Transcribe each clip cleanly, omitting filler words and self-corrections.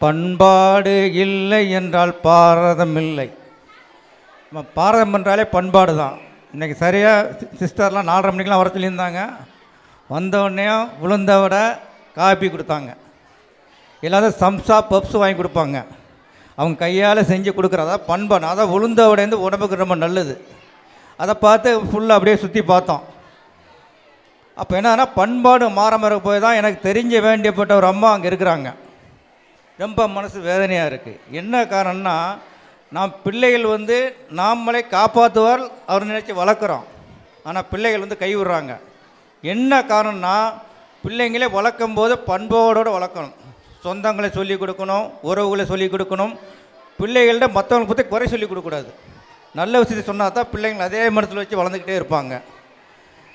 பண்பாடு இல்லை என்றால் பாரதம் இல்லை. பாரதம் என்றாலே பண்பாடு தான். இன்றைக்கி சரியாக சிஸ்டர்லாம் 4:30 மணிக்கெலாம் வர சொல்லியிருந்தாங்க. வந்தவுடனே உளுந்த வடை காப்பி கொடுத்தாங்க. எல்லாரும் சம்சா பப்ஸ் வாங்கி கொடுப்பாங்க. அவங்க கையால் செஞ்சு கொடுக்குறதா பண்பாடு. அதான் உளுந்த வடை உடம்புக்கு ரொம்ப நல்லது. அதை பார்த்து ஃபுல்லாக அப்படியே சுற்றி பார்த்தோம். அப்போ என்னன்னா பண்பாடு மாற போய் தான் எனக்கு தெரிஞ்ச வேண்டியப்பட்ட ஒரு அம்மா அங்கே இருக்கிறாங்க. ரொம்ப மனசு வேதனையாக இருக்குது. என்ன காரணம்னா, நாம் பிள்ளைகள் நாமளே காப்பாற்றுவார் அவர் நினச்சி வளர்க்குறோம். ஆனால் பிள்ளைகள் கை விடுறாங்க. என்ன காரணம்னா, பிள்ளைங்களே வளர்க்கும் போது பண்பாடோடு வளர்க்கணும். சொந்தங்களை சொல்லிக் கொடுக்கணும், உறவுகளை சொல்லிக் கொடுக்கணும். பிள்ளைகள்கிட்ட மற்றவங்களை பற்றி குறை சொல்லிக் கொடுக்கக்கூடாது. நல்ல விஷயத்தை சொன்னால் தான் பிள்ளைங்கள் அதே மனசில் வச்சு வளர்ந்துக்கிட்டே இருப்பாங்க.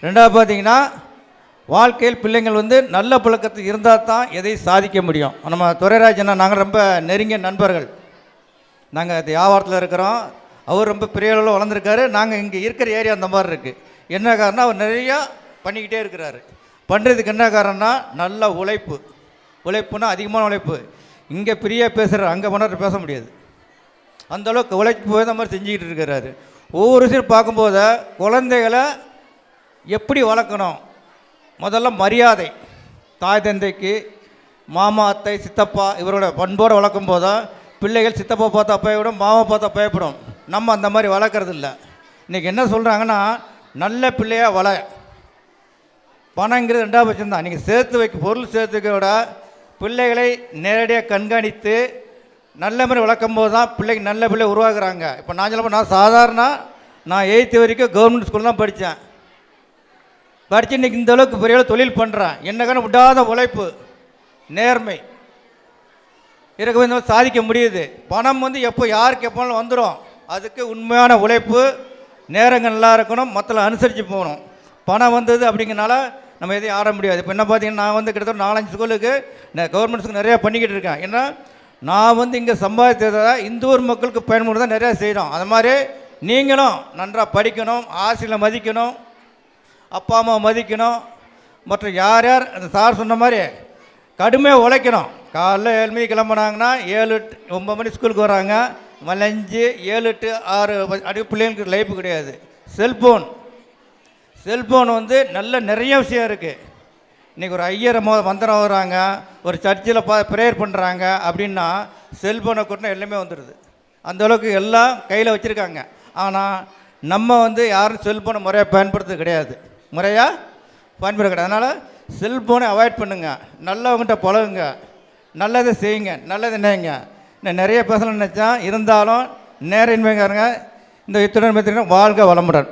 ரெண்டாவது பார்த்திங்கன்னா, வாழ்க்கையில் பிள்ளைங்கள் நல்ல பழக்கத்துக்கு இருந்தால் தான் எதையும் சாதிக்க முடியும். நம்ம துரைராஜனா நாங்கள் ரொம்ப நெருங்கிய நண்பர்கள். நாங்கள் வியாபாரத்தில் இருக்கிறோம். அவர் ரொம்ப பெரிய அளவில் வளர்ந்துருக்காரு. நாங்கள் இங்கே இருக்கிற ஏரியா அந்த மாதிரி இருக்குது. என்ன காரணம், அவர் நிறையா பண்ணிக்கிட்டே இருக்கிறாரு. பண்ணுறதுக்கு என்ன காரணம்னா, நல்ல உழைப்புனா அதிகமான உழைப்பு. இங்கே ஃப்ரீயாக பேசுகிறார், அங்கே பண்ணார் பேச முடியாது. அந்தளவுக்கு உழைப்பு போய் அந்த மாதிரி செஞ்சுக்கிட்டு இருக்கிறாரு. ஒவ்வொரு விஷயம் பார்க்கும்போது குழந்தைகளை எப்படி வளர்க்கணும், முதல்ல மரியாதை. தாய் தந்தைக்கு, மாமா அத்தை சித்தப்பா இவரோட பண்போடு வளர்க்கும் போது தான் பிள்ளைகள் சித்தப்பா பார்த்தா பயப்படும், மாமா பார்த்தா பயப்படும். நம்ம அந்த மாதிரி வளர்க்குறது இல்லை. இன்றைக்கி என்ன சொல்கிறாங்கன்னா, நல்ல பிள்ளையாக வள. பணங்கிறது 2வது பட்சம் தான். நீங்கள் சேர்த்து வைக்க பொருள் சேர்த்து வைக்க விட பிள்ளைகளை நேரடியாக கண்காணித்து நல்ல மாதிரி வளர்க்கும் போது தான் பிள்ளைக்கு நல்ல பிள்ளை உருவாக்குறாங்க. இப்போ நான் சொல்ல நான் 8th வரைக்கும் கவர்மெண்ட் ஸ்கூல் தான் படித்தேன். படித்து இன்றைக்கி இந்த அளவுக்கு பெரிய தொழில் பண்ணுறேன். என்னக்கான விடாத உழைப்பு, நேர்மை இருக்கவே இந்த மாதிரி சாதிக்க முடியுது. பணம் எப்போ யாருக்கு எப்போனாலும் வந்துடும். அதுக்கு உண்மையான உழைப்பு, நேரங்கள் நல்லா இருக்கணும், மற்றல அனுசரித்து போகணும். பணம் வந்தது அப்படிங்கிறனால நம்ம எதையும் ஆட முடியாது. இப்போ என்ன பார்த்தீங்கன்னா, நான் கிட்டத்தட்ட 4-5 ஸ்கூலுக்கு கவர்மெண்ட் ஸ்கூல் நிறையா பண்ணிக்கிட்டு இருக்கேன். ஏன்னா நான் இங்கே சம்பாதித்ததை இந்த ஊர் மக்களுக்கு பயன்படுத்த தான் நிறையா செய்கிறோம். அது மாதிரி நீங்களும் நன்றாக படிக்கணும், ஆசிரியரை மதிக்கணும், அப்பா அம்மா மதிக்கணும். மற்றும் யார் யார் அந்த சார் சொன்ன மாதிரி கடுமையாக உழைக்கணும். காலைல 7 மணிக்கு கிளம்புனாங்கன்னா 7-9 மணி ஸ்கூலுக்கு வராங்க. மலைஞ்சு 7-6 அடி பிள்ளைங்களுக்கு லைஃப் கிடையாது. செல்ஃபோன் நல்ல நிறைய விஷயம் இருக்குது. இன்றைக்கி ஒரு ஐயரை மந்திரம் வர்றாங்க, ஒரு சர்ச்சில் ப்ரேயர் பண்ணுறாங்க அப்படின்னா செல்ஃபோனை கூட்டினா எல்லாமே வந்துடுது. அந்தளவுக்கு எல்லாம் கையில் வச்சுருக்காங்க. ஆனால் நம்ம யாரும் செல்ஃபோனை முறையாக பயன்படுத்துறது கிடையாது. அதனால் செல்ஃபோனை அவாய்ட் பண்ணுங்கள். நல்லவங்ககிட்ட பழகுங்க, நல்லதை செய்யுங்க, நல்லதை நினைங்க. இன்னும் நிறைய பேசணும்னு நினச்சா இருந்தாலும் நேரின்மைக்காரங்க. இந்த இத்துடன் வாழ்க வளமுடன்.